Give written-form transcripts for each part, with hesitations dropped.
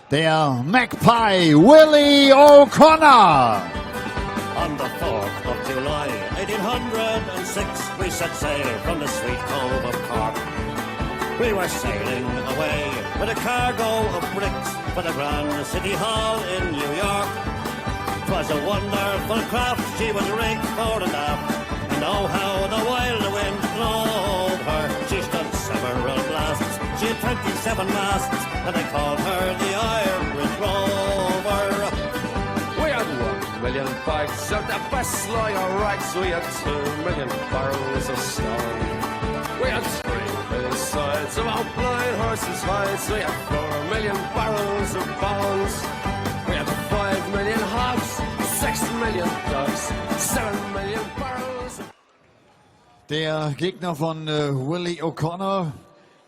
der Magpie Willie O'Connor. On the 4th of July, 1806, we set sail from the sweet cove of Cork. We were sailing away with a cargo of bricks for the Grand City Hall in New York. 'Twas a wonderful craft, she was rigged fore and aft, and oh how the wild wind drove her. She stood several blasts, she had 27 masts, and they called her the Irish Rover. We had 1 million bags of the best lager rags, we had 2 million barrels of stone. We had 3 million sides of our blind horses' hides, we had 4 million barrels of bones. We had 5 million hogs, 6 million dogs, 7 million barrels. Der Gegner von Willie O'Connor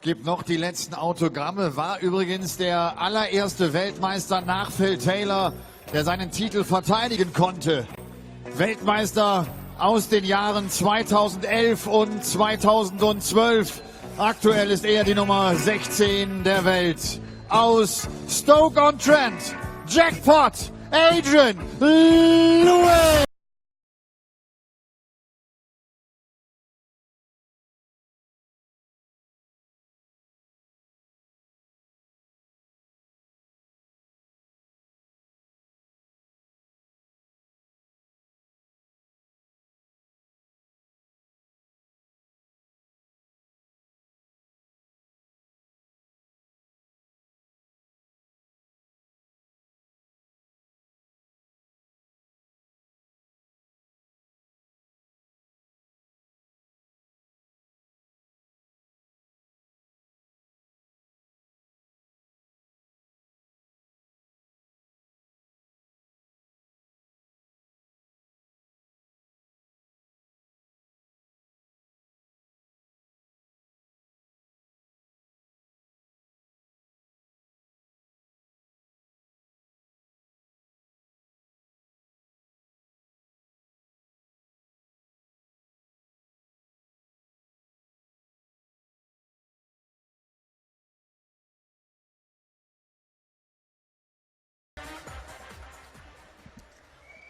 gibt noch die letzten Autogramme, war übrigens der allererste Weltmeister nach Phil Taylor, der seinen Titel verteidigen konnte. Weltmeister aus den Jahren 2011 und 2012. Aktuell ist er die Nummer 16 der Welt. Aus Stoke-on-Trent, Jackpot, Adrian Lewis.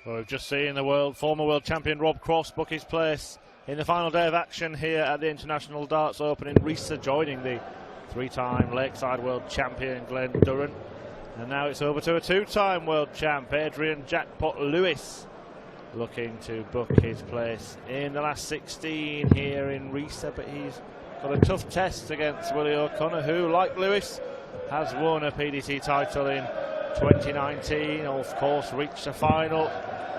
Well, we've just seen the former world champion Rob Cross book his place in the final day of action here at the International Darts Open in Risa, joining the 3-time Lakeside world champion Glenn Durran. And now it's over to a 2-time world champ, Adrian Jackpot Lewis, looking to book his place in the last 16 here in Risa. But he's got a tough test against Willie O'Connor, who, like Lewis, has won a PDC title in 2019, of course reached a final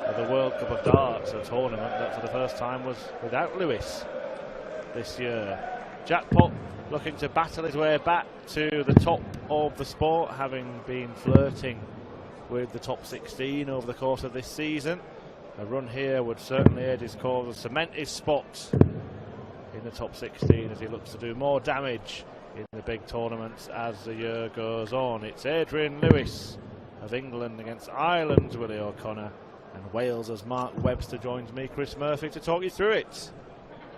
of the World Cup of Darts, a tournament that for the first time was without Lewis this year. Jackpot looking to battle his way back to the top of the sport, having been flirting with the top 16 over the course of this season. A run here would certainly aid his cause and cement his spot in the top 16 as he looks to do more damage in the big tournaments as the year goes on. It's Adrian Lewis of England against Ireland's Willie O'Connor, and Wales as Mark Webster joins me, Chris Murphy, to talk you through it.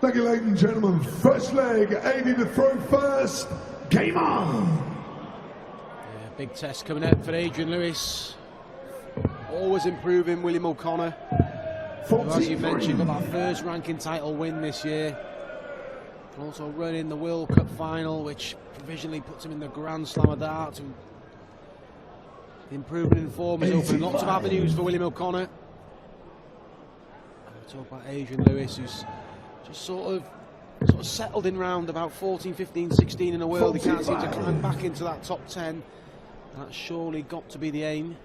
Thank you, ladies and gentlemen. First leg, aiming to throw first. Game on! Yeah, big test coming out for Adrian Lewis. Always improving William O'Connor, who, as you mentioned, got that first ranking title win this year. Can also run in the World Cup final, which provisionally puts him in the Grand Slam of Darts. And the improvement in form is opening lots of avenues for William O'Connor. Talk about Adrian Lewis, who's just sort of settled in round about 14, 15, 16 in the world. He can't seem to climb back into that top 10. That's surely got to be the aim.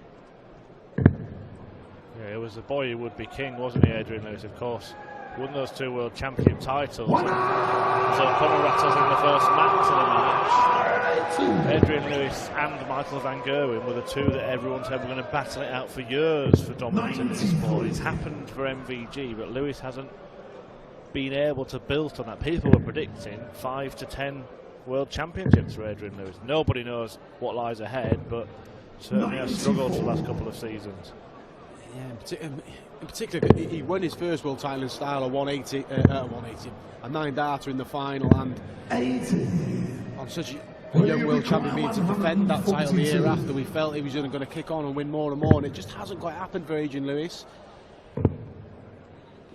Yeah, it was the boy who would be king, wasn't he, Adrian Lewis? Of course, won those 2 world champion titles. So O'Connor rattles in the first match of the match. Adrian Lewis and Michael van Gerwen were the 2 that everyone said were going to battle it out for years for dominance in this sport. It's happened for MVG, but Lewis hasn't been able to build on that. People were predicting 5 to 10 world championships for Adrian Lewis. Nobody knows what lies ahead, but certainly has struggled for the last couple of seasons. Yeah, in particular, he won his first world title in style a 180, a 9-darter in the final, and on such a young world champion being to defend that title the year after. We felt he was going to kick on and win more and more, and it just hasn't quite happened for Adrian Lewis.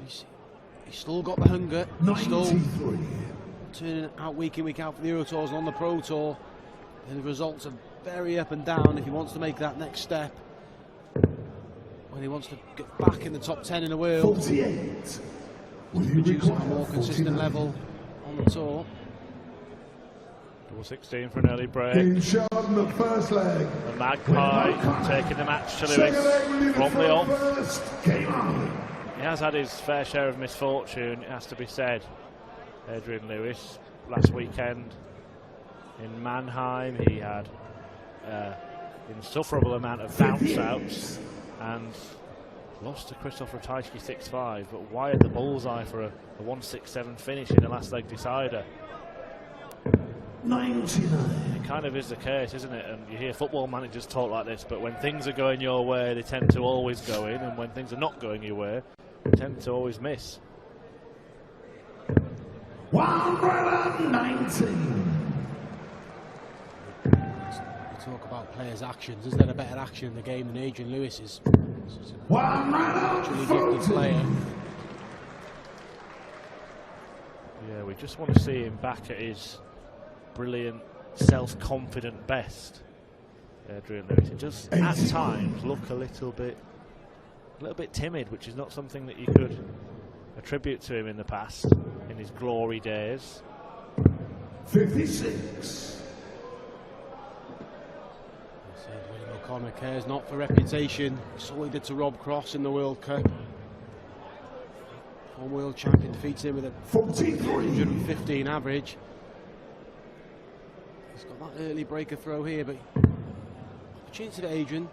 He's still got the hunger. He's still turning out week in, week out for the Euro Tours and on the Pro Tour. And the results are very up and down if he wants to make that next step. When he wants to get back in the top 10 in the world. 48. Produce at a more consistent level on the tour. Double 16 for an early break. Game shot in the first leg. The Magpie taking the match to Lewis from the off. First. Game on. He has had his fair share of misfortune, it has to be said. Adrian Lewis, last weekend in Mannheim, he had insufferable amount of bounce outs and lost to Christoph Ratajski 6-5, but wired the bullseye for a 1-6-7 finish in the last leg decider. 99. It kind of is the case, isn't it? And you hear football managers talk like this, but when things are going your way, they tend to always go in, and when things are not going your way, they tend to always miss. 119. We talk about players' actions. Is there a better action in the game than Adrian Lewis is? Naturally gifted player. Yeah, we just want to see him back at his brilliant, self-confident best. Adrian Lewis. He does at times look a little bit timid, which is not something that you could attribute to him in the past, in his glory days. 56. William O'Connor cares not for reputation. Saw what he did to Rob Cross in the World Cup. Former world champion defeats him with a 115 average. He's got that early breaker throw here, but opportunity to Adrian.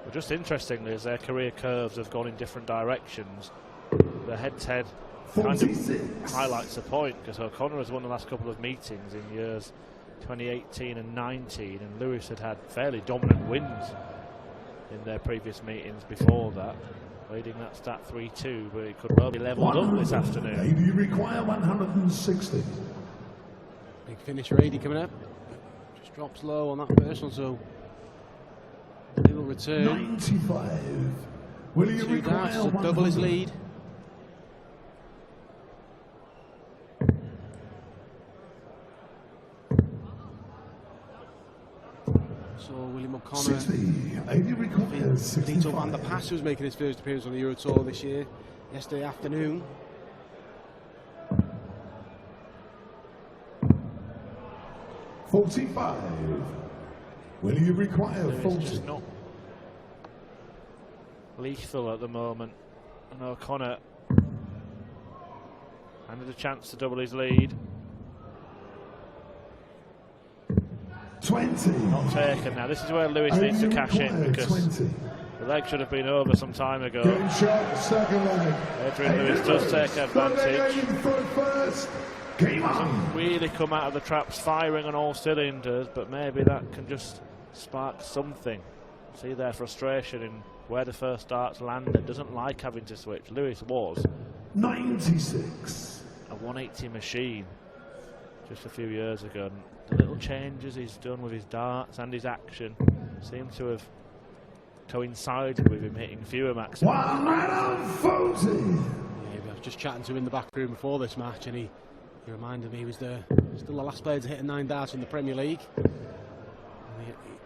But just interestingly, as their career curves have gone in different directions, the head-to-head kind of highlights the point, because O'Connor has won the last couple of meetings in years 2018 and 19, and Lewis had fairly dominant wins in their previous meetings before that, leading that stat 3-2, but it could well be levelled up this afternoon. You require 160. Big finish for AD coming up. Just drops low on that personal, so he will return. 95. Will you Two down, require to double his lead. So William O'Connor, 60. AD requires 65. Vito van der Pas, who's making his first appearance on the Euro Tour this year, yesterday afternoon. $45. Will you require Lewis 40? just not lethal at the moment, and O'Connor handed a chance to double his lead. 20. Not taken now. This is where Lewis needs to cash in, because 20. the leg should have been over some time ago. Game shot, second leg. Adrian Lewis does take advantage. First. Game on. Really come out of the traps firing on all cylinders, but maybe that can just spark something. See their frustration in where the first darts landed. Doesn't like having to switch. Lewis was 96. a 180 machine just a few years ago, and the little changes he's done with his darts and his action seem to have coincided with him hitting fewer maximums. 140. Yeah, I was just chatting to him in the back room before this match, and he reminded me he was still the last player to hit a 9 darts in the Premier League.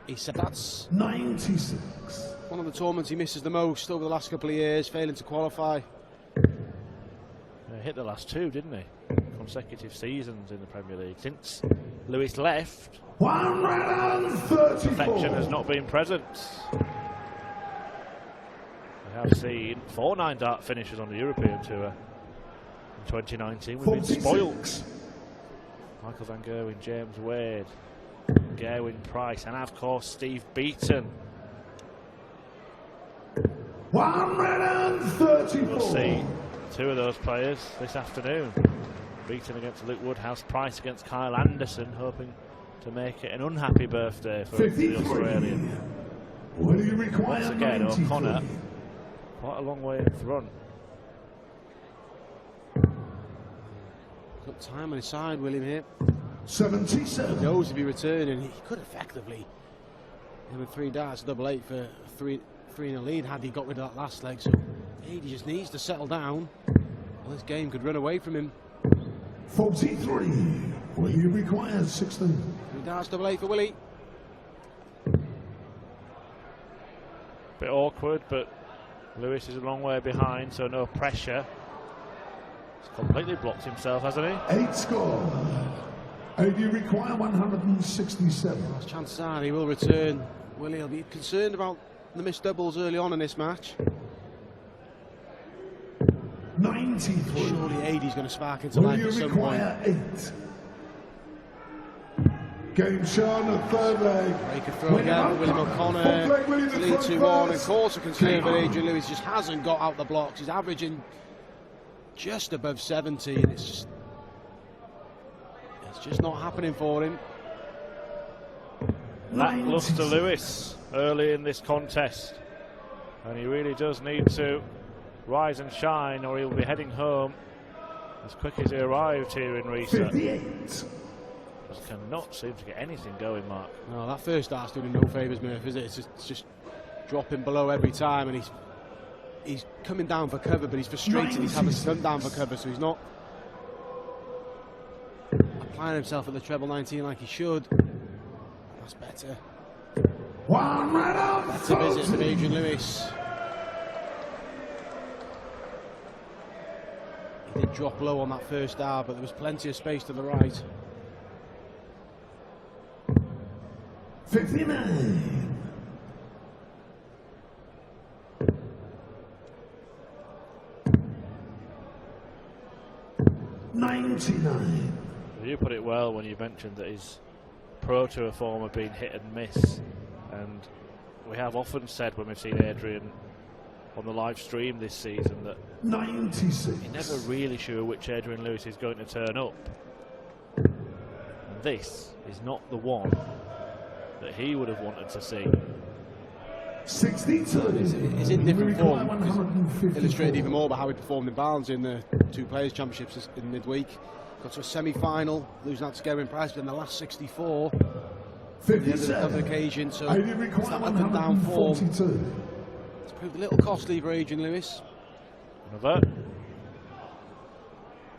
He said that's 96. one of the tournaments he misses the most over the last couple of years, failing to qualify. He hit the last 2, didn't he? Consecutive seasons in the Premier League. Since Lewis left, 134. perfection has not been present. We have seen 4 9-dart finishes on the European Tour in 2019. We've been 46. spoilt. Michael van Gerwen, James Wade, Gerwin Price, and of course Steve Beaton. 134. We'll see 2 of those players this afternoon. Beaton against Luke Woodhouse, Price against Kyle Anderson, hoping to make it an unhappy birthday for 53. the Australian. Will you require Once again, 93? O'Connor quite a long way in front. Got time on his side, William here. He 77. knows if he returning, he could effectively him with 3 darts, double 8 for three in a lead had he got rid of that last leg. So he just needs to settle down. Well, this game could run away from him. 43. Well, he requires 16. 3 darts, double 8 for Willie. Bit awkward, but Lewis is a long way behind, so no pressure. He's completely blocked himself, hasn't he? 8 score. AD require 167. Well, chances are he will return. Willie will be concerned about the missed doubles early on in this match. 93. Surely AD's going to spark into Will life you at some point. require 8? Game shown the third leg. He could throw again for William O'Connor. Fourth leg, Willie the Lead front 2-1. first. Of course, a concern Game for on. Adrian Lewis. Just hasn't got out the blocks. He's averaging just above 70, and it's just not happening for him. Lackluster Lewis early in this contest, and he really does need to rise and shine, or he'll be heading home as quick as he arrived here in Risa. 58. Just cannot seem to get anything going, Mark. No, that first dart's doing him no favours, Murph, is it? It's just dropping below every time, and he's coming down for cover, but he's frustrated. He's having to come down for cover, so he's not applying himself at the treble 19 like he should. That's better. One right up. That's a visit from Adrian Lewis. He did drop low on that first dart, but there was plenty of space to the right. 59. $99. You put it well when you mentioned that his Pro Tour form had been hit and miss, and we have often said when we've seen Adrian on the live stream this season that 96. you're never really sure which Adrian Lewis is going to turn up, and this is not the one that he would have wanted to see. 62. He's in different form. 154. Illustrated even more by how he performed in Barnes in the 2 Players Championships in midweek. Got to a semi-final, losing out to Geraint Price, but in the last 64. The end of the other occasion, so AD it's require that up and down form. 142. It's proved a little costly for Adrian Lewis. Another.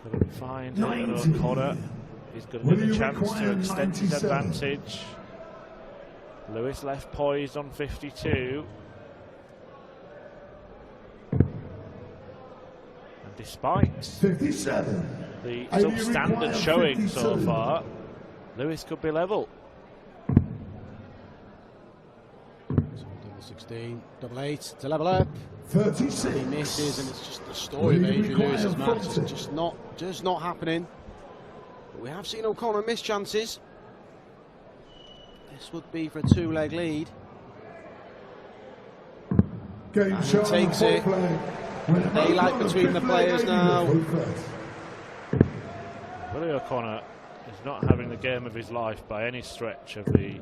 Couldn't find it, 90. O'Connor. He's going to Will get a you chance to require extend his 97? advantage. Lewis left poised on 52. And despite 57. the AD substandard require showing so 52. far, Lewis could be level. So double 16, double 8 to level up. 36. He misses, and it's just the story of Will you Adrian Lewis's require match. 40? It's just not happening. But we have seen O'Connor miss chances. This would be for a 2-leg lead. Game And he shown takes fourth it. leg. When Daylight O'Connor between the fifth leg, players AD now. will go first. Willie O'Connor is not having the game of his life by any stretch of the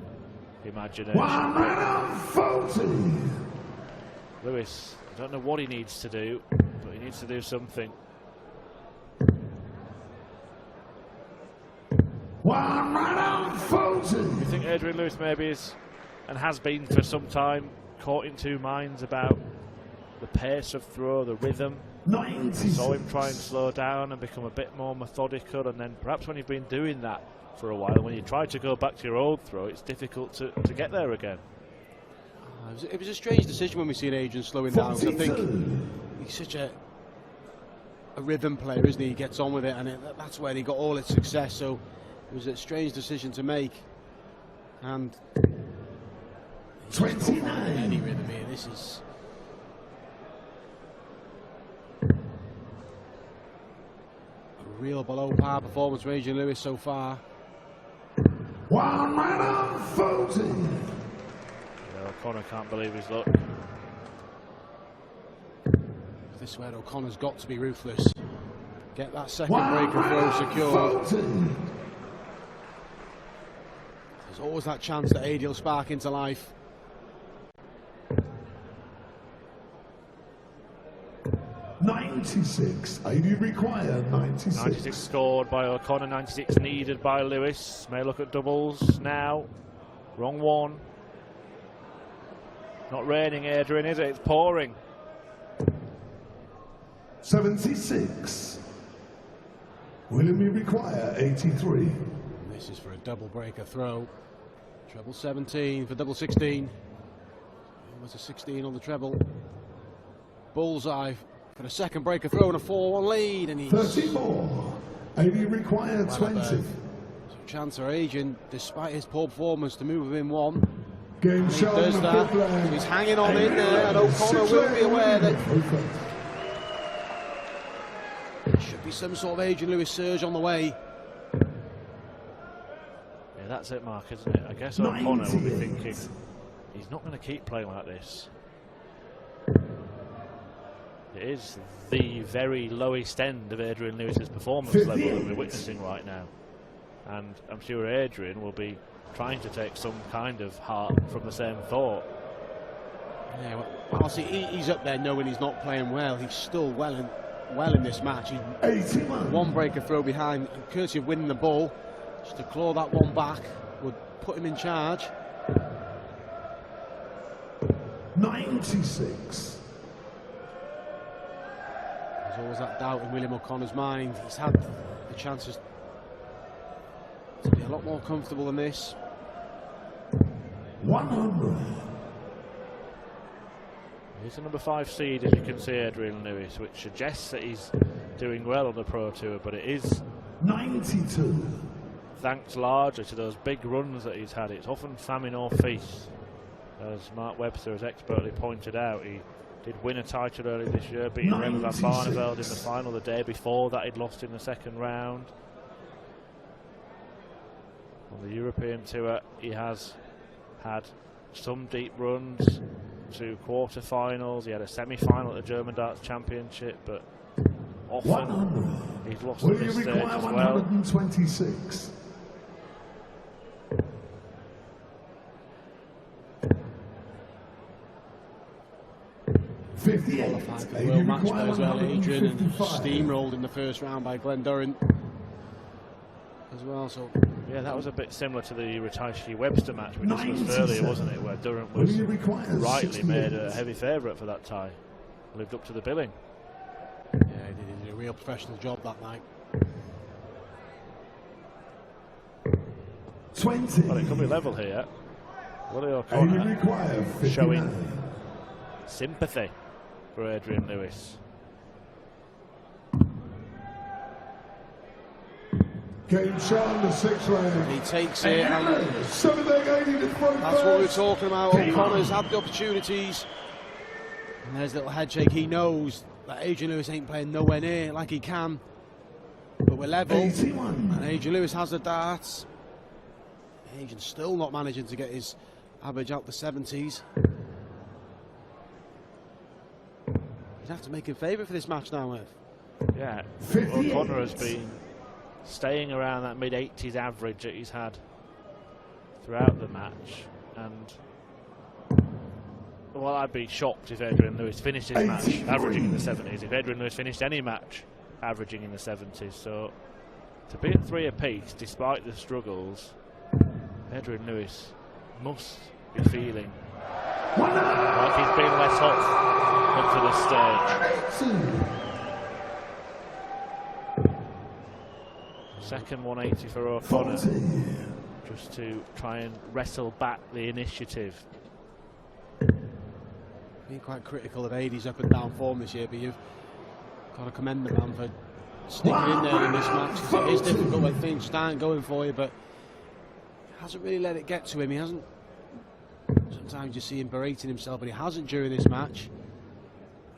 imagination. One right up 40. Lewis, I don't know what he needs to do, but he needs to do something. One right up 40. You think Adrian Lewis maybe is, and has been for some time, caught in two minds about the pace of throw, the rhythm? 96. Saw him try and slow down and become a bit more methodical, and then perhaps when you've been doing that for a while, when you try to go back to your old throw, it's difficult to get there again. It was a strange decision when we seen Adrian slowing down. 'Cause I think 42. he's such a rhythm player, isn't he? He gets on with it, and that's where he got all his success. So it was a strange decision to make. And he's just not finding 29. any rhythm here. This is a real below par performance from Adrian Lewis so far. One right up 40. Yeah, O'Connor can't believe his luck. This is where O'Connor's got to be ruthless. Get that second One break and right throw up secured. 40. There's always that chance that AD will spark into life. 96. AD require 96. 96 scored by O'Connor, 96 needed by Lewis. May look at doubles now. Wrong one. Not raining, Adrian, is it? It's pouring. 76. William require 83. This is for a double breaker throw. Treble 17 for double 16. Almost a 16 on the treble. Bullseye for a second breaker throw and a 4-1 lead. And he's 34. AD require 20. So chance for Adrian, despite his poor performance, to move within one. Game He shown does in the that. fifth leg. He's hanging on in there, and O'Connor will be aware that there should be some sort of Adrian Lewis surge on the way. Yeah, that's it, Mark, isn't it? I guess O'Connor will be thinking, he's not going to keep playing like this. It is the very lowest end of Adrian Lewis's performance level that we're witnessing right now. And I'm sure Adrian will be trying to take some kind of heart from the same thought. Yeah, well, honestly, he's up there knowing he's not playing well. He's still well in this match. He's 81. one breaker throw behind, and courtesy of winning the ball, just to claw that one back would put him in charge. 96. There's always that doubt in William O'Connor's mind. He's had the chances to be a lot more comfortable than this. 100. He's a number 5 seed, as you can see, Adrian Lewis, which suggests that he's doing well on the Pro Tour, but it is 92. thanks largely to those big runs that he's had. It's often famine or feast, as Mark Webster has expertly pointed out. He did win a title early this year, beating Remy van Barneveld in the final. The day before that, he'd lost in the second round. On the European Tour, he has had some deep runs to quarter-finals. He had a semi-final at the German Darts Championship, but often 100. he's lost Will at you this stage require as well. 126? Qualified for the World Match Play as well, Adrian, and steamrolled in the first round by Glenn Durrant as well. So yeah, that was a bit similar to the Ratajski Webster match we discussed earlier, wasn't it? Where Durrant was rightly made a heavy favourite for that tie. Lived up to the billing. yeah, he did a real professional job that night. 20. Well, it could be level here. Willie AD O'Connor require 59. showing sympathy for Adrian Lewis. Game shown the 6th leg. He takes it, and 7 leg 80 to throw that's what we're first. talking about. O'Connor's had the opportunities, and there's a little head shake. He knows that Adrian Lewis ain't playing nowhere near like he can, but we're level, 81. and Adrian Lewis has the darts. Adrian's still not managing to get his average out the 70s. He'd have to make him favourite for this match now, Ev. Yeah, 58. O'Connor has been staying around that mid-80s average that he's had throughout the match, and well, I'd be shocked if Adrian Lewis finished his match 83. averaging in the 70s, if Adrian Lewis finished any match averaging in the 70s. So to be at 3 apiece despite the struggles, Adrian Lewis must be feeling like he's been let off up to this stage. Second 180 for O'Connor, 40. just to try and wrestle back the initiative. Been quite critical of Adie's up and down form this year, but you've got to commend the man for sticking in there in this match. It is difficult when things aren't going for you, but he hasn't really let it get to him. He hasn't. Sometimes you see him berating himself, but he hasn't during this match.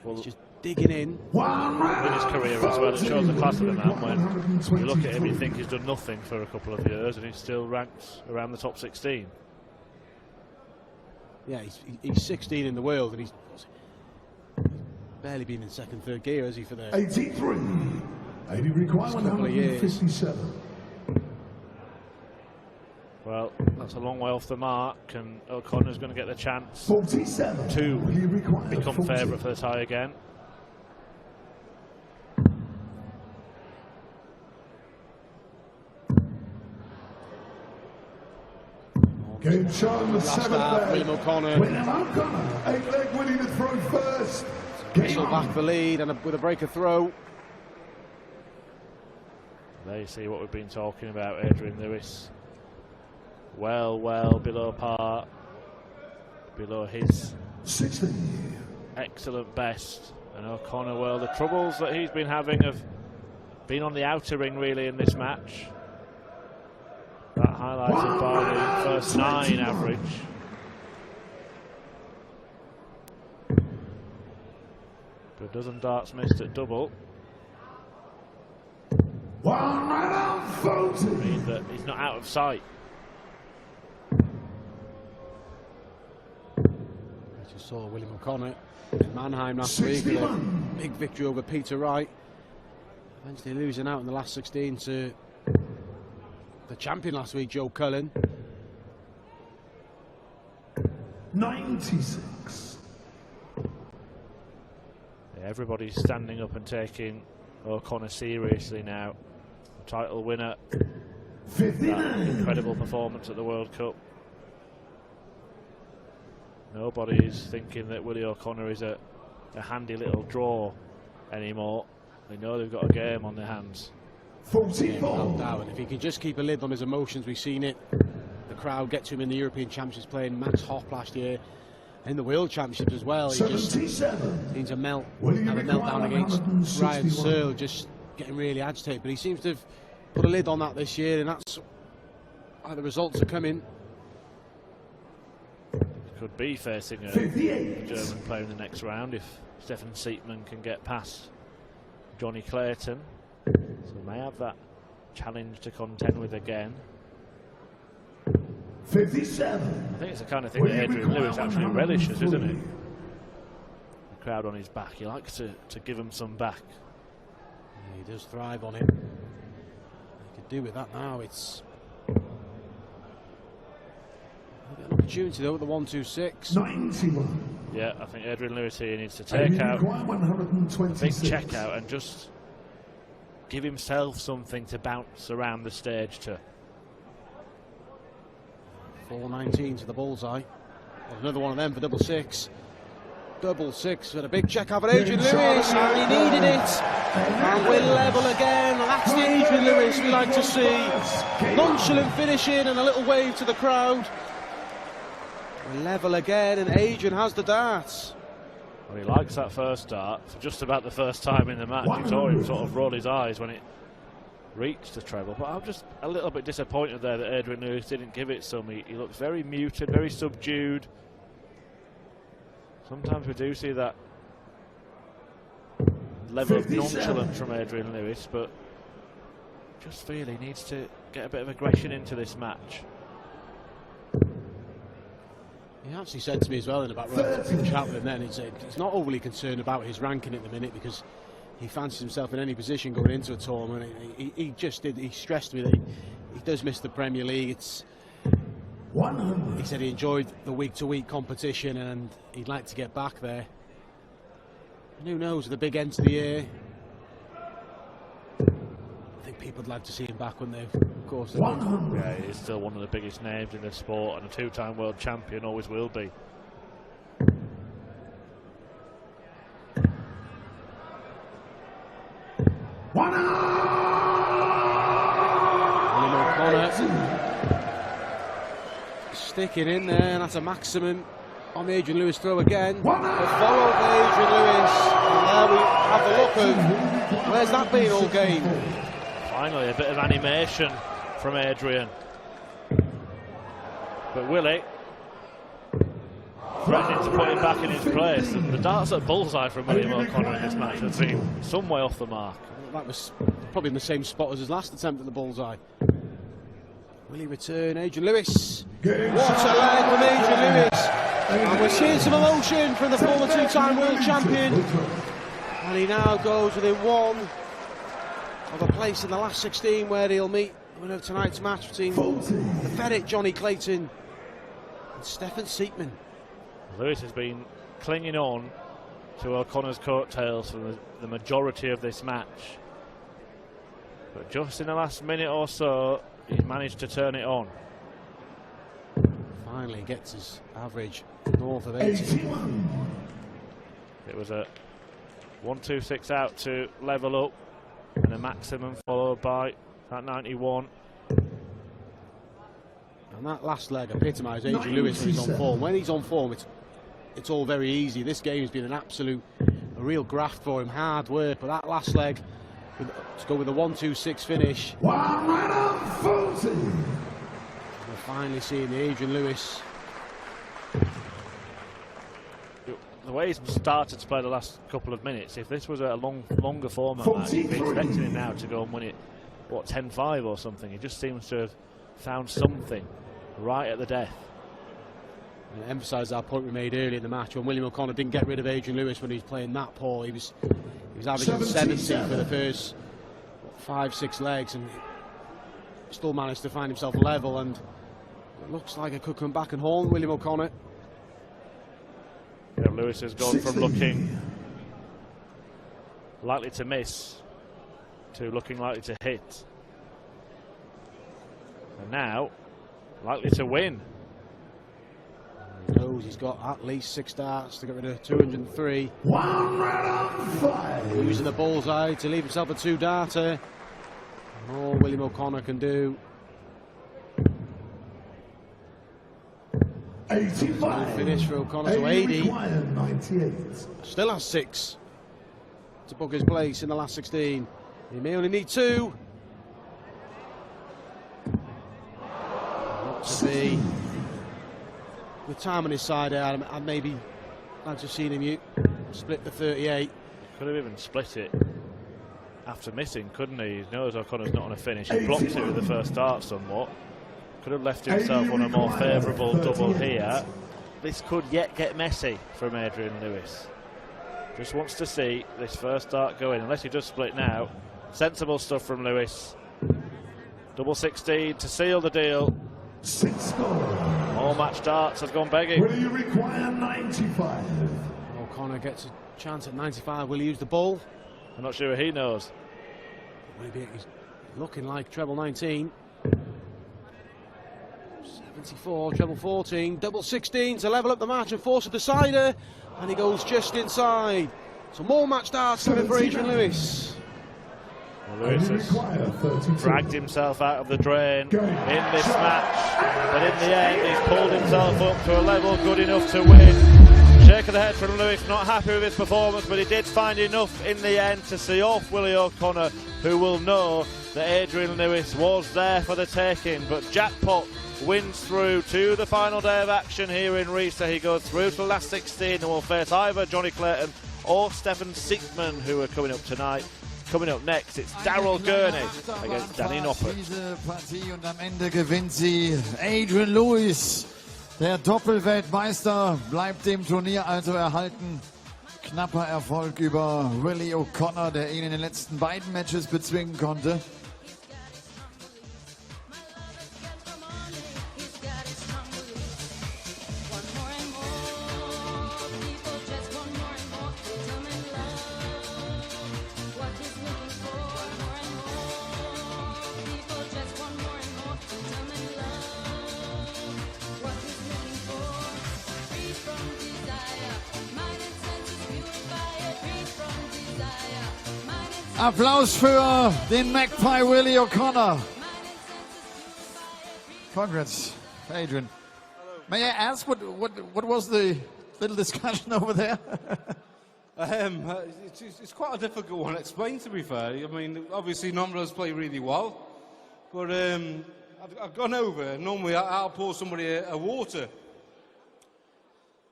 Well, He's just digging in. in his career as well, it shows the class of the man when you look at him, you think he's done nothing for a couple of years and he still ranks around the top 16. Yeah, he's 16 in the world, and he's barely been in second, third gear, has he, for the 83. 80 require couple of years. 157. Well, that's a long way off the mark, and O'Connor's going to get the chance 47. to Will you require become 40? favourite for the tie again. Game time, the Last 7th half, leg. William O'Connor. William O'Connor, 8 leg winning the throw first. Game Whistle back the lead and with a breaker throw. There you see what we've been talking about. Adrian Lewis well below par, below his 60. excellent best. And O'Connor, well, the troubles that he's been having have been on the outer ring really in this match. That highlighted by the first 9 average. But a dozen darts missed at double. 140. Means that he's not out of sight. I just saw William O'Connor in Mannheim last week with a big victory over Peter Wright. Eventually losing out in the last 16 to the champion last week, Joe Cullen. 96. Yeah, everybody's standing up and taking O'Connor seriously now. Title winner, 59. that incredible performance at the World Cup. Nobody's thinking that Willie O'Connor is a handy little draw anymore. They know they've got a game on their hands. 44. No doubt. And if he can just keep a lid on his emotions, we've seen it. The crowd get to him in the European Championships, playing Max Hopp last year, in the World Championships as well. He just 77. seems to have a William meltdown against 161. Ryan Searle, just getting really agitated. But he seems to have put a lid on that this year, and that's why the results are coming. Could be facing a 58. German player in the next round if Stefan Siepmann can get past Johnny Clayton. So may have that challenge to contend with again. 57. I think it's the kind of thing that Adrian Lewis actually relishes, isn't it? The crowd on his back, he likes to give him some back. Yeah, he does thrive on it. He could do with that now. It's an opportunity though at the 1-2-6. 91. Yeah, I think Adrian Lewis here needs to take out a 126. big check out and just give himself something to bounce around the stage to. 4-19 to the bullseye. There's another one of them for double six. Double six with a big check out for Adrian Lewis, and he needed it. And we're level again. That's the Adrian Lewis we like to see. Nonchalant finishing and a little wave to the crowd. We're level again, and Adrian has the darts. Well, he likes that first dart for just about the first time in the match. You saw him sort of roll his eyes when it reached the treble, but I'm just a little bit disappointed there that Adrian Lewis didn't give it some. He looks very muted, very subdued. Sometimes we do see that level of nonchalance from Adrian Lewis, but just feel he needs to get a bit of aggression into this match. He actually said to me as well in about chat with him then, he said he's not overly concerned about his ranking at the minute because he fancies himself in any position going into a tournament. He stressed to me that he does miss the Premier League. He said he enjoyed the week-to-week competition and he'd like to get back there. And who knows, with the big end to the year, I think people would like to see him back, wouldn't they? Of course they would. Yeah, he is still one of the biggest names in the sport and a two-time world champion, always will be. William O'Connor sticking in there, and that's a maximum on the Adrian Lewis throw again. But followed by Adrian Lewis, and there we have a look of where's that been all game. Finally, a bit of animation from Adrian. But Willie threatening to put him back in his place. And the darts at bullseye from William O'Connor in this match have seemed some way off the mark. That was probably in the same spot as his last attempt at the bullseye. Will he return? Adrian Lewis. What a leg from Adrian Lewis. And we're seeing some emotion from the former two-time world champion. And he now goes within one of a place in the last 16 where he'll meet the winner of tonight's match between the Ferret Johnny Clayton and Stefan Siepmann. Lewis has been clinging on to O'Connor's coattails for the majority of this match. But just in the last minute or so, he's managed to turn it on. Finally gets his average north of 80. It was a 1-2-6 out to level up, and a maximum followed by that 91. And that last leg epitomised Adrian Lewis when he's on form. When he's on form, it's all very easy. This game has been a real graft for him, hard work. But that last leg, to go with a 1-2-6 finish. 1 minute and 40. We're finally seeing the Adrian Lewis. The way he's started to play the last couple of minutes, if this was a longer format, you'd be expecting him now to go and win it, what, 10-5 or something. He just seems to have found something right at the death. And emphasise that point we made earlier in the match when William O'Connor didn't get rid of Adrian Lewis when he was playing that poor. He was averaging 70 for the first 5-6 legs, and still managed to find himself level, and it looks like it could come back and haunt William O'Connor. Yeah, Lewis has gone from looking likely to miss to looking likely to hit, and now likely to win. He knows he's got at least 6 starts to get rid of 203. 1 minute 5. Using the bullseye to leave himself a 2-darter. All William O'Connor can do. 85. Finish for O'Connor to 80. 98. Still has 6 to book his place in the last 16. He may only need 2. Not to be. With time on his side, I'd maybe like to have seen him split the 38. Could have even split it after missing, couldn't he? He knows O'Connor's not on a finish. He blocked it with the first start somewhat. Could have left himself on a more favourable double here. This could yet get messy from Adrian Lewis. Just wants to see this first start go in, unless he does split now. Sensible stuff from Lewis. Double 16 to seal the deal. 6 scores. All match darts have gone begging. Will you require 95? O'Connor gets a chance at 95. Will he use the ball? I'm not sure he knows. Maybe he's looking like treble 19. 74, treble 14, double 16 to level up the match and force a decider. And he goes just inside. So more match darts coming for Adrian Lewis. Well, Lewis has dragged himself out of the drain in this match, but in the end he's pulled himself up to a level good enough to win. Shake of the head from Lewis, not happy with his performance, but he did find enough in the end to see off Willie O'Connor, who will know that Adrian Lewis was there for the taking. But Jackpot wins through to the final day of action here in Riesa. He goes through to the last 16 and will face either Johnny Clayton or Stefan Siegmann, who are coming up tonight. Coming up next, it's Daryl Gurney against Danny Noppert. Diese Partie und am Ende gewinnt sie Adrian Lewis. Der Doppelweltmeister bleibt dem Turnier also erhalten. Knapper Erfolg über Willie O'Connor, der ihn in den letzten beiden Matches bezwingen konnte. Applaus für den Magpie Willie O'Connor. Congrats, Adrian. May I ask what was the little discussion over there? It's quite a difficult one to explain, to be fair. I mean, obviously Nomra's play really well, but I've gone over. Normally I'll pour somebody a water,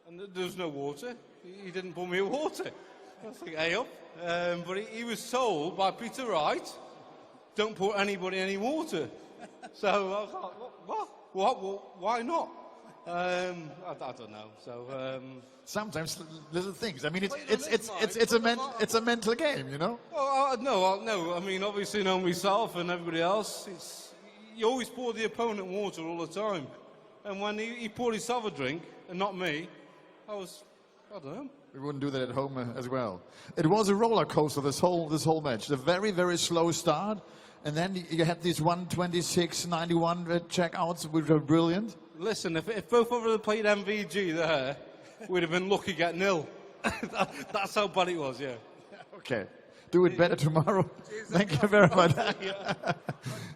and there's no water. He didn't pour me a water. I was like, hey up. But he was told by Peter Wright, don't pour anybody any water. So I was like, what? Why not? I don't know. So sometimes little things. I mean, it's a mental game, you know. Well, no. I mean, obviously, know myself and everybody else. You always pour the opponent water all the time. And when he poured himself a drink and not me, I don't know. We wouldn't do that at home as well. It was a roller coaster this whole match. A very, very slow start, and then you had these 126, 91 checkouts, which were brilliant. Listen, if both of us had played MVG there, we'd have been lucky get nil. That's how bad it was, yeah. Okay. Do it better tomorrow. Thank you very much.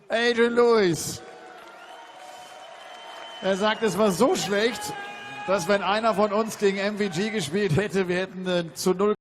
Adrian Lewis. Er sagt, es war so schlecht, dass wenn einer von uns gegen MVG gespielt hätte, wir hätten zu 0